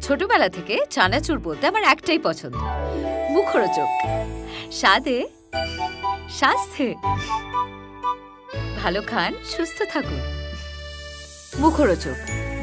ছোটবেলা থেকে চানাচুর বলতে আমার একটাই পছন্দ, মুখরোচক, স্বাদে স্বাস্থ্যে। ভালো খান, সুস্থ থাকুন। মুখরোচক,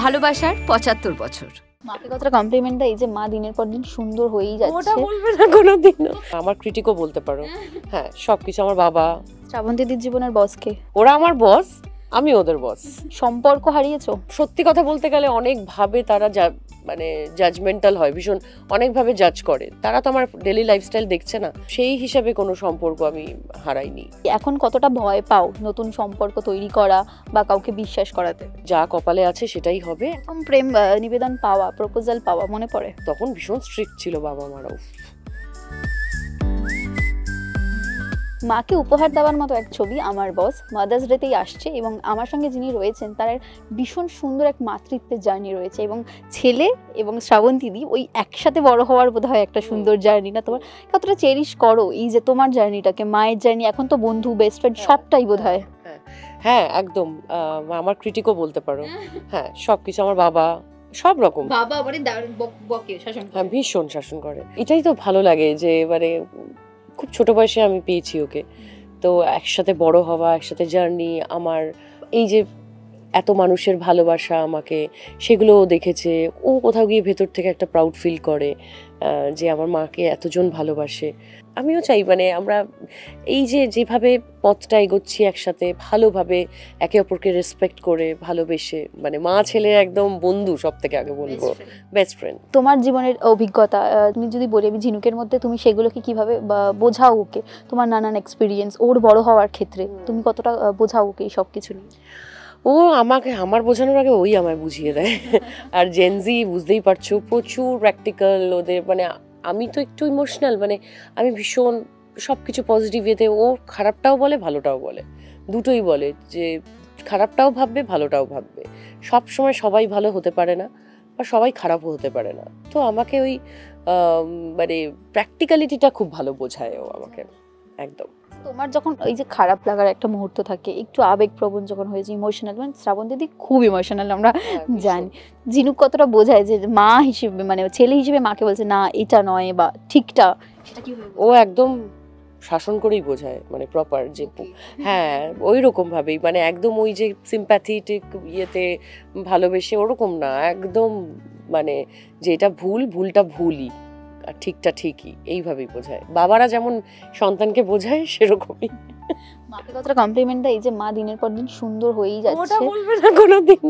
ভালোবাসার ৭৫ বছর। মাকে কতটা কমপ্লিমেন্ট দেয় যে মা দিনের পর দিন সুন্দর হয়েই যাচ্ছে। ওটা বলবে না কোনোদিন। আমার ক্রিটিকও বলতে পারো। হ্যাঁ, সবকিছু আমার বাবা। শ্রাবন্তী দিদির জীবনের বস কে? ওরা আমার বস, আমি ওদের বস। সম্পর্ক হারিয়েছো? সত্যি কথা বলতে গেলে অনেক ভাবে তারা মানে জাজমেন্টাল হয়, ভীষণ অনেকভাবে জাজ করে। তারা তো আমার ডেইলি লাইফস্টাইল দেখছে না, সেই হিসাবে কোনো সম্পর্ক আমি হারাইনি। এখন কতটা ভয় পাও নতুন সম্পর্ক তৈরি করা বা কাউকে বিশ্বাস করাতে? যা কপালে আছে সেটাই হবে। প্রথম প্রেম নিবেদন পাওয়া, প্রপোজাল পাওয়া মনে পড়ে? তখন ভীষণ স্ট্রিক্ট ছিল বাবা মারাও। মাকে উপহার দেওয়ার মতো এক ছবি আমার বস মাদার্স ডেতেই আসছে, এবং আমার সঙ্গে যিনি রয়েছেন তার ভীষণ সুন্দর এক মাতৃত্বের জার্নি রয়েছে, এবং ছেলে এবং শ্রাবন্তী ওই একসাথে বড় হওয়ার বোধহয় একটা সুন্দর জার্নি না? তোমার কতটা চেরিশ করো এই যে তোমার জার্নিটাকে, মায়ের জার্নি, এখন তো বন্ধু, বেস্ট ফ্রেন্ড সবটাই বোধহয়। হ্যাঁ একদম, আমার ক্রিটিকও বলতে পারো। হ্যাঁ, সবকিছু আমার বাবা, সব রকম। বাবা মানে বকে, শাসন করে। হ্যাঁ, ভীষণ শাসন করে। এটাই তো ভালো লাগে যে মানে খুব ছোট বয়সে আমি পেয়েছি ওকে, তো একসাথে বড় হওয়া, একসাথে জার্নি, আমার এই যে এত মানুষের ভালোবাসা আমাকে, সেগুলোও দেখেছে ও। কোথাও গিয়ে ভেতর থেকে একটা প্রাউড ফিল করে যে আমার মাকে এতজন ভালোবাসে। আমিও চাই মানে আমরা এই যে যেভাবে পথটা এগোচ্ছি একসাথে, ভালোভাবে একে অপরকে রেসপেক্ট করে ভালোবেসে, মানে মা ছেলে একদম বন্ধু, সব থেকে আগে বলবো বেস্ট ফ্রেন্ড। তোমার জীবনের অভিজ্ঞতা তুমি যদি বলি, আমি ঝিনুকের মধ্যে তুমি সেগুলোকে কিভাবে বোঝাও ওকে? তোমার নানান এক্সপিরিয়েন্স ওর বড় হওয়ার ক্ষেত্রে তুমি কতটা বোঝাও ওকে এই সব কিছু নিয়ে? ও আমাকে, আমার বোঝানোর আগে ওই আমায় বুঝিয়ে দেয়। আর জেনজি বুঝতেই পারছো, প্রচুর প্র্যাকটিক্যাল ওদের। মানে আমি তো একটু ইমোশনাল, মানে আমি ভীষণ সব কিছু পজিটিভ ইয়েতে। ও খারাপটাও বলে, ভালোটাও বলে, দুটোই বলে, যে খারাপটাও ভাববে, ভালোটাও ভাববে। সব সময় সবাই ভালো হতে পারে না, বা সবাই খারাপও হতে পারে না। তো আমাকে ওই মানে প্র্যাকটিক্যালিটিটা খুব ভালো বোঝায় ও আমাকে, একদম। তোমার যখন এই যে খারাপ লাগার একটা মুহূর্ত থাকে, একটু আবেগপ্রবণ যখন হয়েছে, ইমোশনাল, মানে শ্রাবন্তী দিদি খুব ইমোশনাল আমরা জানি, ঝিনুক কতটা বোঝায় যে মা হিসেবে, মানে ছেলে হিসেবে মাকে বলছে না এটা নয় বা ঠিকটা, সেটা কি ও একদম শাসন করেই বোঝায়, মানে প্রপার যে হ্যাঁ ওই রকম ভাবেই, মানে একদম ওই যে সিম্প্যাথেটিক ইয়েতে ভালোবেসে ওরকম না, একদম মানে যে এটা ভুল, ভুলটা ভুলই, আর ঠিকটা ঠিকই, এইভাবেই বোঝায়। বাবারা যেমন সন্তানকে বোঝায় সেরকমই। মাকে কতটা কমপ্লিমেন্ট দেয় যে মা দিনের পর দিন সুন্দর হয়েই যাচ্ছে? ওটা বলবে না কোনোদিন।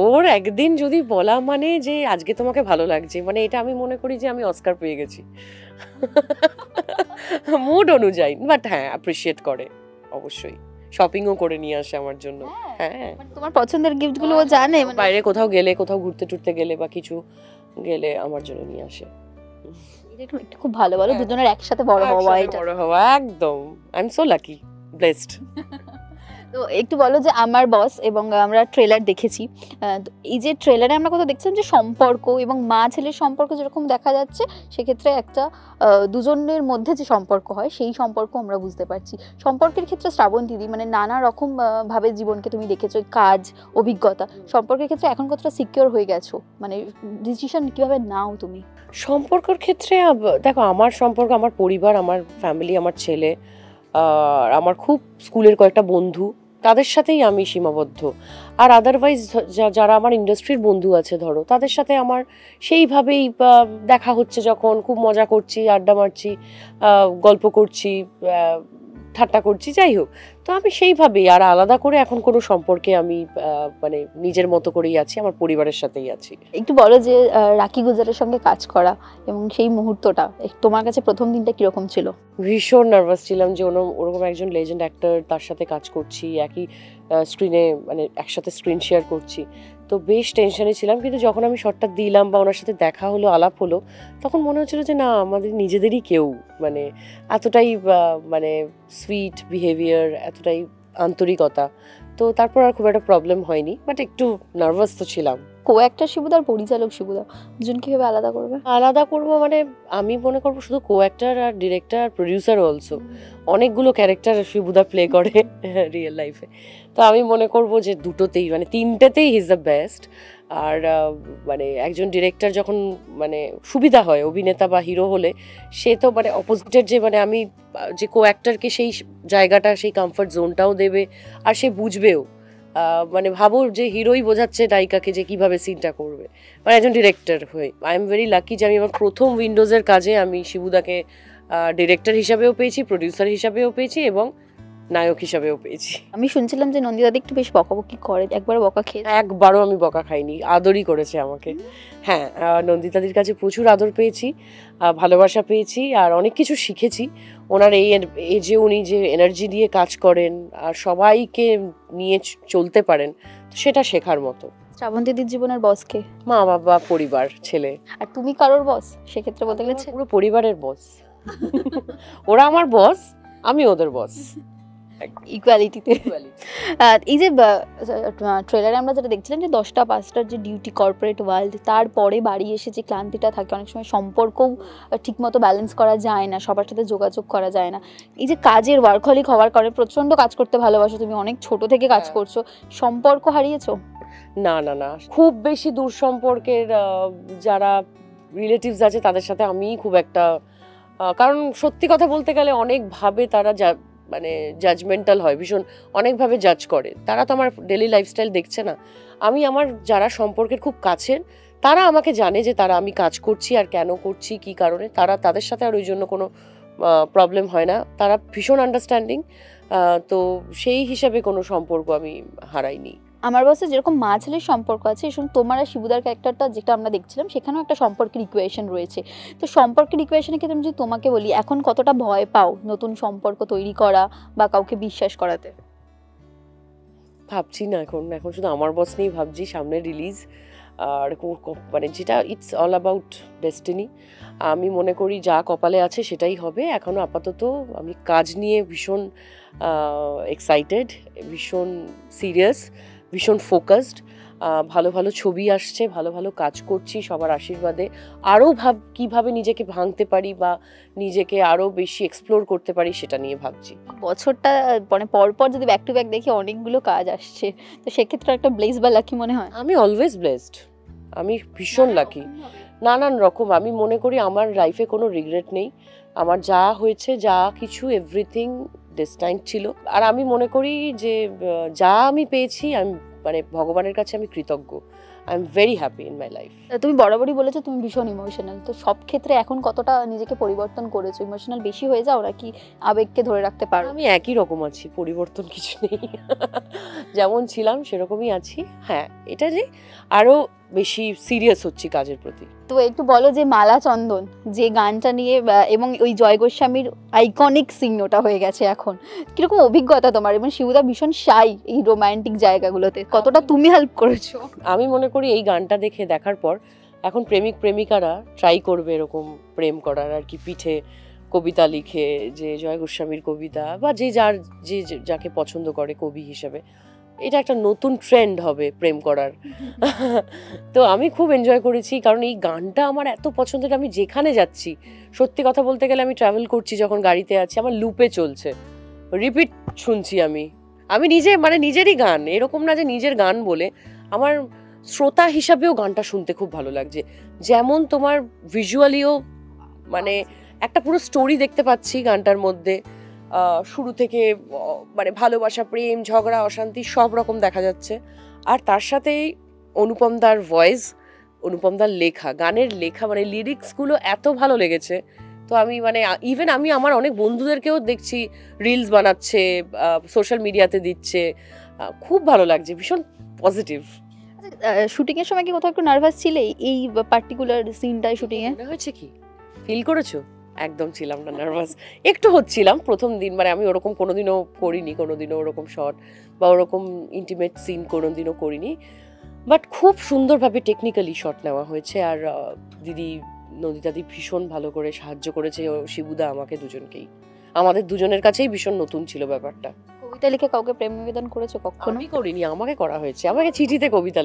ওর একদিন যদি বলা মানে যে আজকে তোমাকে ভালো লাগছে, মানে এটা আমি মনে করি যে আমি অস্কার পেয়ে গেছি মুড অনুযায়ী। বাট হ্যাঁ, অ্যাপ্রিশিয়েট করে অবশ্যই, শপিংও করে নিয়ে আসে আমার জন্য। হ্যাঁ, তোমার পছন্দের গিফটগুলো ও জানে, বাইরে কোথাও গেলে, কোথাও ঘুরতে টুরতে গেলে বা কিছু গেলে আমার জন্য নিয়ে আসে। এটা খুব ভালো, বলো দুজনের একসাথে বড় হওয়া, এটা বড় হওয়া একদম। I am so lucky, blessed. তো একটু বলো যে আমার বস, এবং আমরা ট্রেলার দেখেছি, এই যে ট্রেলারে আমরা কোথাও দেখছিলাম যে সম্পর্ক এবং মা ছেলের সম্পর্ক যেরকম দেখা যাচ্ছে, সেক্ষেত্রে একটা দুজনের মধ্যে যে সম্পর্ক হয় সেই সম্পর্ক আমরা বুঝতে পারছি। সম্পর্কের ক্ষেত্রে শ্রাবন্তী দিদি মানে নানা রকম ভাবে জীবনকে তুমি দেখেছো, কাজ, অভিজ্ঞতা, সম্পর্কের ক্ষেত্রে এখন কতটা সিকিউর হয়ে গেছো, মানে ডিসিশন কিভাবে নাও তুমি সম্পর্কের ক্ষেত্রে? দেখো, আমার সম্পর্ক, আমার পরিবার, আমার ফ্যামিলি, আমার ছেলে, আর আমার খুব স্কুলের কয়েকটা বন্ধু, তাদের সাথেই আমি সীমাবদ্ধ। আর আদারওয়াইজ যারা আমার ইন্ডাস্ট্রির বন্ধু আছে ধরো, তাদের সাথে আমার সেইভাবেই দেখা হচ্ছে, যখন খুব মজা করছি, আড্ডা মারছি, গল্প করছি, ঠাট্টা করছি, যাই হোক। তো আমি সেইভাবেই, আর আলাদা করে এখন কোনো সম্পর্কে আমি মানে নিজের মতো করেই আছি, আমার পরিবারের সাথেই আছি। একটু বলো যে রাকি গুজারের সঙ্গে কাজ করা এবং সেই মুহূর্তটা তোমার কাছে প্রথম দিনটা কিরকম ছিল? ভীষণ নার্ভাস ছিলাম যে ওরকম একজন লেজেন্ড অ্যাক্টর, তার সাথে কাজ করছি, একই স্ক্রিনে, মানে একসাথে স্ক্রিন শেয়ার করছি, তো বেশ টেনশনে ছিলাম। কিন্তু যখন আমি শটটা দিলাম বা ওনার সাথে দেখা হলো, আলাপ হলো, তখন মনে হচ্ছিল যে না, আমাদের নিজেদেরই কেউ, মানে এতটাই মানে সুইট বিহেভিয়ার, এতটাই আন্তরিকতা। তো তারপর আর খুব একটা প্রবলেম হয়নি, বাট একটু নার্ভাস তো ছিলাম। কো অ্যাক্টর শিবুদা আর পরিচালক শিবুদা দুজন কিভাবে আলাদা করবে? আলাদা করবো মানে আমি মনে করবো শুধু কো অ্যাক্টর আর ডিরেক্টর আর প্রডিউসার অলসো, অনেকগুলো ক্যারেক্টার শিবুদা প্লে করে রিয়েল লাইফে। তো আমি মনে করবো যে দুটোতেই, মানে তিনটেতেই হি ইজ দ্য বেস্ট। আর মানে একজন ডিরেক্টর যখন মানে সুবিধা হয় অভিনেতা বা হিরো হলে, সে তো মানে অপোজিটের যে মানে আমি যে কো অ্যাক্টরকে সেই জায়গাটা, সেই কমফর্ট জোনটাও দেবে, আর সে বুঝবেও। মানে ভাবো যে হিরোই বোঝাচ্ছে নায়িকাকে যে কিভাবে সিনটা করবে, মানে একজন ডিরেক্টর হয়ে। আই এম ভেরি লাকি যে আমি আমার প্রথম উইন্ডোজের কাজে আমি শিবুদাকে ডিরেক্টর হিসাবেও পেয়েছি, প্রডিউসার হিসাবেও পেয়েছি এবং নায়ক হিসাবেও পেয়েছি। আমি শুনছিলাম যে নন্দিতাদি একটু বেশ বকাবকি করে, একবার বকা খেয়ে? একবারও আমি বকা খাইনি, আদরই করেছে আমাকে। হ্যাঁ, নন্দিতাদির কাছে প্রচুর আদর পেয়েছি, ভালোবাসা পেয়েছি, আর অনেক কিছু শিখেছি। ওনার এই যে উনি যে এনার্জি দিয়ে কাজ করেন আর সবাইকে নিয়ে চলতে পারেন, সেটা শেখার মতো। শ্রাবন্তীদির জীবনের বস কে? মা বাবা, পরিবার, ছেলে। আর তুমি কারোর বস সেক্ষেত্রে বলতে গেলে? পুরো পরিবারের বস। ওরা আমার বস, আমি ওদের বস, ইকুয়ালিটিতে। এই যে ট্রেলারে আমরা যেটা দেখছিলাম যে 10টা 5টার যে ডিউটি, কর্পোরেট ওয়ার্ল্ড, তারপরে বাড়ি এসে যে ক্লান্তিটা থাকে, অনেক সময় সম্পর্কও ঠিকমতো ব্যালেন্স করা যায় না, সবার সাথে যোগাযোগ করা যায় না। এই যে কাজের ওয়ার্কহলিক হওয়ার কারণে প্রচণ্ড কাজ করতে ভালোবাসো তুমি, অনেক ছোট থেকে কাজ করছো, সম্পর্ক হারিয়েছো? না না না, খুব বেশি দূর সম্পর্কের যারা রিলেটিভস আছে তাদের সাথে আমি খুব একটা, কারণ সত্যি কথা বলতে গেলে অনেকভাবে তারা মানে জাজমেন্টাল হয়, ভীষণ অনেকভাবে জাজ করে। তারা তো আমার ডেলি লাইফস্টাইল দেখছে না। আমি আমার যারা সম্পর্কের খুব কাছের, তারা আমাকে জানে যে তারা আমি কাজ করছি আর কেন করছি, কি কারণে, তাদের সাথে আর ওই জন্য কোনো প্রবলেম হয় না। তারা ভীষণ আন্ডারস্ট্যান্ডিং, তো সেই হিসাবে কোনো সম্পর্ক আমি হারাইনি। আমার বসে যেরকম মা ছেলের সম্পর্ক আছে, এরকম তোমার আর শিবুদার ক্যারেক্টারটা যেটা আমরা দেখছিলাম, সেখানেও একটা সম্পর্কের ইকুয়েশন রয়েছে। তো সম্পর্কের ইকুয়েশনের ক্ষেত্রে আমি যদি তোমাকে বলি, এখন কতটা ভয় পাও নতুন সম্পর্ক তৈরি করা বা কাউকে বিশ্বাস করাতে? ভাবছি না, এখন শুধু আমার বস নিয়েই ভাবছি, সামনে রিলিজ, আর মানে যেটা ইটস অল অ্যাবাউট ডেস্টিনি। আমি মনে করি যা কপালে আছে সেটাই হবে। এখনও আপাতত আমি কাজ নিয়ে ভীষণ এক্সাইটেড, ভীষণ সিরিয়াস, ভীষণ ফোকাসড। ভালো ভালো ছবি আসছে, ভালো ভালো কাজ করছি সবার আশীর্বাদে। আরও কীভাবে নিজেকে ভাঙতে পারি বা নিজেকে আরও বেশি এক্সপ্লোর করতে পারি সেটা নিয়ে ভাবছি। বছরটা মানে পরপর যদি ব্যাক টু ব্যাক দেখি অনেকগুলো কাজ আসছে, তো সেক্ষেত্রে একটা ব্লেস বা লাকি মনে হয়? আমি অলওয়েজ ব্লেসড, আমি ভীষণ লাকি, নানান রকম। আমি মনে করি আমার লাইফে কোনো রিগ্রেট নেই। আমার যা হয়েছে, যা কিছু, এভরিথিং ডেস্টাইন ছিল। আর আমি মনে করি যে যা আমি পেয়েছি, আমি মানে ভগবানের কাছে আমি কৃতজ্ঞ। I am very happy in my life. তুমি বরাবরই বলেছো তুমি ভীষণ ইমোশনাল, তো সব ক্ষেত্রে এখন কতটা নিজেকে পরিবর্তন করেছো? ইমোশনাল বেশি হয়ে যাও নাকি আবেগকে ধরে রাখতে পারো? আমি একই রকম আছি, পরিবর্তন কিছু নেই, যেমন ছিলাম সেরকমই আছি। হ্যাঁ, এটা যে আরো বেশি সিরিয়াস হচ্ছি কাজের প্রতি। তো একটু বলো যে মালা চন্দন যে গানটা নিয়ে এবং ওই জয় গোস্বামীর আইকনিক সিন ওটা হয়ে গেছে, এখন কিরকম অভিজ্ঞতা তোমার? এবং শিবুদা ভীষণ শাই এই রোমান্টিক জায়গাগুলোতে, কতটা তুমি হেল্প করেছো? আমি মনে করি এই গানটা দেখার পর এখন প্রেমিক প্রেমিকারা ট্রাই করবে এরকম প্রেম করার, আর কি পিঠে কবিতা লিখে, যে জয় গোস্বামীর কবিতা বা যাকে পছন্দ করে কবি হিসেবে, এটা একটা নতুন ট্রেন্ড হবে প্রেম করার। তো আমি খুব এনজয় করেছি, কারণ এই গানটা আমার এত পছন্দের। আমি যেখানে যাচ্ছি, সত্যি কথা বলতে গেলে আমি ট্রাভেল করছি যখন গাড়িতে আছি, আমার লুপে চলছে, রিপিট শুনছি। আমি নিজে মানে নিজেরই গান, এরকম না যে নিজের গান বলে, আমার শ্রোতা হিসাবেও গানটা শুনতে খুব ভালো লাগছে। যেমন তোমার ভিজুয়ালিও মানে একটা পুরো স্টোরি দেখতে পাচ্ছি গানটার মধ্যে, শুরু থেকে মানে ভালোবাসা, প্রেম, ঝগড়া, অশান্তি সব রকম দেখা যাচ্ছে। আর তার সাথেই অনুপম দার ভয়েস, অনুপম দার লেখা, গানের লেখা, মানে লিরিক্সগুলো এত ভালো লেগেছে। তো আমি মানে ইভেন আমি আমার অনেক বন্ধুদেরকেও দেখছি রিলস বানাচ্ছে, সোশ্যাল মিডিয়াতে দিচ্ছে, খুব ভালো লাগছে, ভীষণ পজিটিভ। শুটিংয়ের সময় কি কোথাও একটু নার্ভাস ছিলে এই পার্টিকুলার সিনটায় শুটিংয়ে? মনে হয়েছে কি ফিল করেছো? একদম ছিলাম না নার্ভাস, একটু হচ্ছিলাম প্রথম দিন, মানে আমি ওরকম কোনোদিনও করিনি, কোনোদিনও ওরকম শট বা ওরকম ইন্টিমেট সিন কোনোদিনও করিনি। বাট খুব সুন্দরভাবে টেকনিক্যালি শট নেওয়া হয়েছে। আর দিদি নন্দিতাদি ভীষণ ভালো করে সাহায্য করেছে, শিবুদা আমাকে, দুজনকেই, আমাদের দুজনের কাছেই ভীষণ নতুন ছিল ব্যাপারটা। কবিতা লিখে কাউকে প্রেম নিবেদন করেছো কখনো? আমি করিনি, আমাকে করা হয়েছে, আমাকে চিঠিতে কবিতা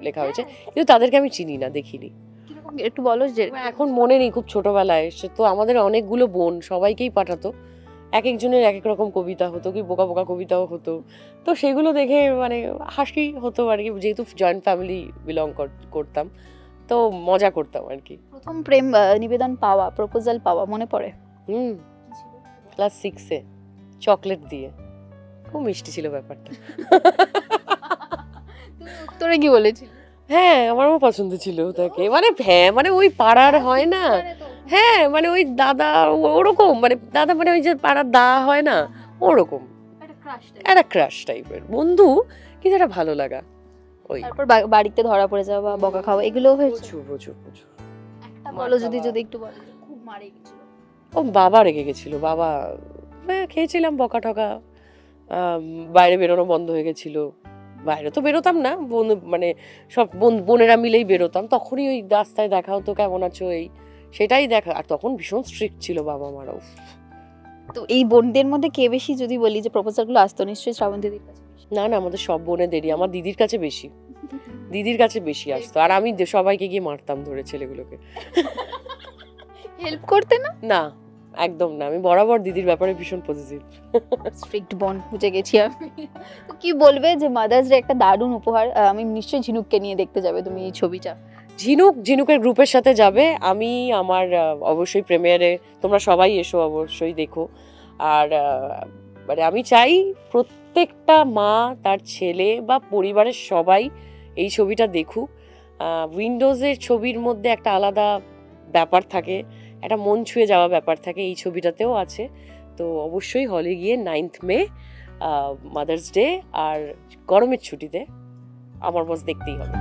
লেখা হয়েছে, কিন্তু তাদেরকে আমি চিনি না, দেখিনি। একটু বলো যে এখন মনে নেই, খুব ছোটবেলায় তো আমাদের অনেকগুলো বোন, সবাইকেই পাঠাতো, এক একজনের এক এক রকম কবিতা হতো, কি বোকা বোকা কবিতাও হতো। তো সেগুলো দেখে মানে হাসি হতো আর কি, যেহেতু জয়েন্ট ফ্যামিলি বিলং করতাম, তো মজা করতাম আর কি। প্রথম প্রেম নিবেদন পাওয়া, প্রপোজাল পাওয়া মনে পড়ে? ক্লাস 6-এ চকলেট দিয়ে, খুব মিষ্টি ছিল ব্যাপারটা। তুমি উত্তরে কি বলেছিলে? হ্যাঁ, আমারও পছন্দ ছিল তাকে, মানে হ্যাঁ মানে ওই পাড়ার হয় না, হ্যাঁ মানে ওই দাদা ওরকম, মানে দাদা মানে ওই যে পাড়ার দা হয় না ওরকম, একটা ক্রাশ টাইপের বন্ধু, কিন্তু একটা ভালো লাগা। ওই তারপর বাড়িতে ধরা পড়ে যাওয়া বা বকা খাওয়া এগুলো হয়েছে? প্রচুর প্রচুর প্রচুর। একটা বলো যদি একটু বলো, খুব মারে গেছিল। ও বাবা রেগে গেছিল, বাবা খেয়েছিলাম বকা টকা, বাইরে বেরোনো বন্ধ হয়ে গেছিল। বাইরে তো বেরোতাম না, মানে সব বোনেরা মিলেই বেরোতাম, তখনই ওই রাস্তায় দেখা হতো কেমন আছো এই সেটাই দেখা। আর তখন ভীষণ স্ট্রিক্ট ছিল বাবা মারাও। তো এই বোনদের মধ্যে কে বেশি যদি বলি যে প্রপোজালগুলো আসতো, নিশ্চয়ই শ্রাবন্তীদির কাছে? না না, আমাদের সব বোনেদেরই, আমার দিদির কাছে বেশি, দিদির কাছে বেশি আসতো। আর আমি সবাইকে গিয়ে মারতাম ধরে ছেলেগুলোকে। হেল্প করতে না? না একদম না, আমি বরাবর দিদির ব্যাপারে ভীষণ পজিটিভ। স্ট্রিক্ট বন্ড বুঝে গেছি আমি। তো কি বলবে যে মাদার্স ডে একটা দারুণ উপহার, আমি নিশ্চয়ই ঝিনুককে নিয়ে দেখতে যাবে তুমি এই ছবিটা? ঝিনুকের গ্রুপের সাথে যাবে, আমি আমার অবশ্যই প্রিমিয়ারে তোমরা সবাই এসো, অবশ্যই দেখো। আর মানে আমি চাই প্রত্যেকটা মা তার ছেলে বা পরিবারের সবাই এই ছবিটা দেখুক। উইন্ডোজের ছবির মধ্যে একটা আলাদা ব্যাপার থাকে, একটা মন ছুঁয়ে যাওয়া ব্যাপার থাকে, এই ছবিটাতেও আছে। তো অবশ্যই হলে গিয়ে 9th মে মাদার্স ডে আর গরমের ছুটিতে আমার বস দেখতেই হবে।